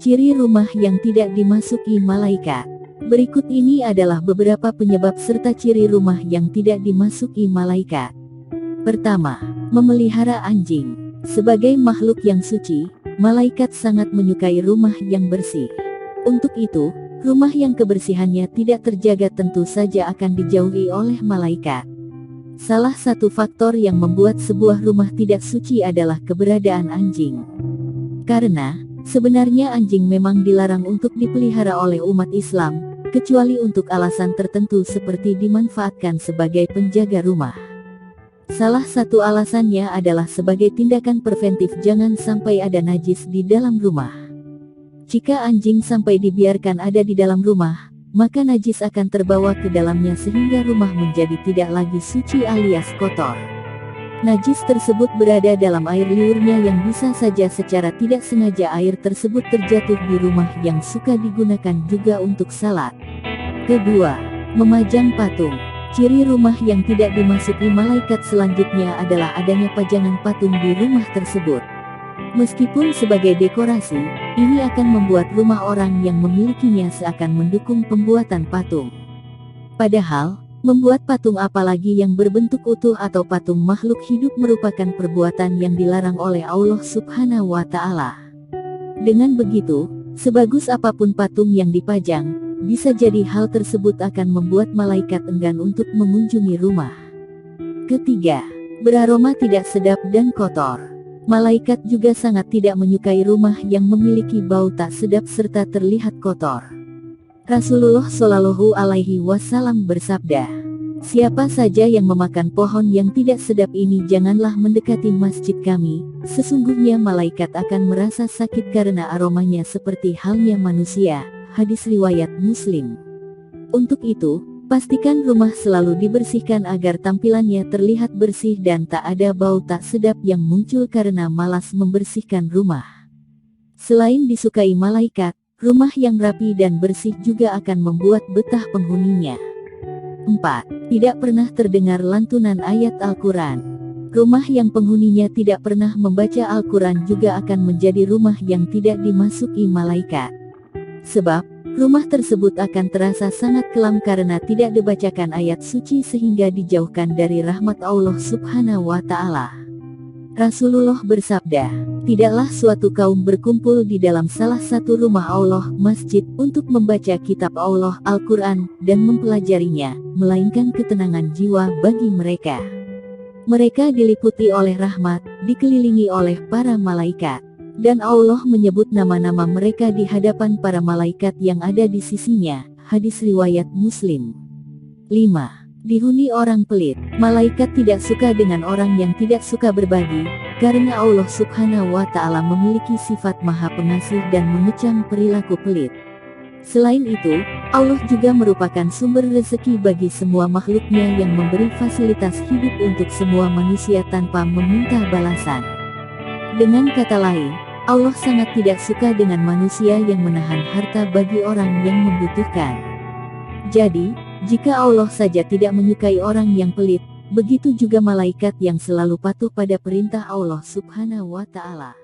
Ciri rumah yang tidak dimasuki malaikat. Berikut ini adalah beberapa penyebab serta ciri rumah yang tidak dimasuki malaikat. Pertama, memelihara anjing. Sebagai makhluk yang suci, malaikat sangat menyukai rumah yang bersih. Untuk itu, rumah yang kebersihannya tidak terjaga tentu saja akan dijauhi oleh malaikat. Salah satu faktor yang membuat sebuah rumah tidak suci adalah keberadaan anjing. Karena, sebenarnya anjing memang dilarang untuk dipelihara oleh umat Islam, kecuali untuk alasan tertentu seperti dimanfaatkan sebagai penjaga rumah. Salah satu alasannya adalah sebagai tindakan preventif jangan sampai ada najis di dalam rumah. Jika anjing sampai dibiarkan ada di dalam rumah, maka najis akan terbawa ke dalamnya sehingga rumah menjadi tidak lagi suci alias kotor. Najis tersebut berada dalam air liurnya yang bisa saja secara tidak sengaja air tersebut terjatuh di rumah yang suka digunakan juga untuk salat. Kedua, memajang patung. Ciri rumah yang tidak dimasuki malaikat selanjutnya adalah adanya pajangan patung di rumah tersebut. Meskipun sebagai dekorasi, ini akan membuat rumah orang yang memilikinya seakan mendukung pembuatan patung. Padahal, membuat patung apalagi yang berbentuk utuh atau patung makhluk hidup merupakan perbuatan yang dilarang oleh Allah Subhanahu wa Ta'ala. Dengan begitu, sebagus apapun patung yang dipajang, bisa jadi hal tersebut akan membuat malaikat enggan untuk mengunjungi rumah. Ketiga, beraroma tidak sedap dan kotor. Malaikat juga sangat tidak menyukai rumah yang memiliki bau tak sedap serta terlihat kotor. Rasulullah Shallallahu Alaihi Wasallam bersabda, "Siapa saja yang memakan pohon yang tidak sedap ini janganlah mendekati masjid kami, sesungguhnya malaikat akan merasa sakit karena aromanya seperti halnya manusia." Hadis riwayat Muslim. Untuk itu, pastikan rumah selalu dibersihkan agar tampilannya terlihat bersih dan tak ada bau tak sedap yang muncul karena malas membersihkan rumah. Selain disukai malaikat, rumah yang rapi dan bersih juga akan membuat betah penghuninya. 4. Tidak pernah terdengar lantunan ayat Al-Quran. Rumah yang penghuninya tidak pernah membaca Al-Quran juga akan menjadi rumah yang tidak dimasuki malaikat. Sebab, rumah tersebut akan terasa sangat kelam karena tidak dibacakan ayat suci sehingga dijauhkan dari rahmat Allah Subhanahu wa Ta'ala. Rasulullah bersabda, "Tidaklah suatu kaum berkumpul di dalam salah satu rumah Allah, masjid, untuk membaca kitab Allah, Al-Quran, dan mempelajarinya, melainkan ketenangan jiwa bagi mereka. Mereka diliputi oleh rahmat, dikelilingi oleh para malaikat. Dan Allah menyebut nama-nama mereka di hadapan para malaikat yang ada di sisinya." Hadis riwayat Muslim. 5. Dihuni orang pelit. Malaikat tidak suka dengan orang yang tidak suka berbagi, karena Allah Subhanahu wa Ta'ala memiliki sifat maha pengasih dan mengecam perilaku pelit. Selain itu, Allah juga merupakan sumber rezeki bagi semua makhluknya yang memberi fasilitas hidup untuk semua manusia tanpa meminta balasan. Dengan kata lain, Allah sangat tidak suka dengan manusia yang menahan harta bagi orang yang membutuhkan. Jadi, jika Allah saja tidak menyukai orang yang pelit, begitu juga malaikat yang selalu patuh pada perintah Allah Subhanahu wa Ta'ala.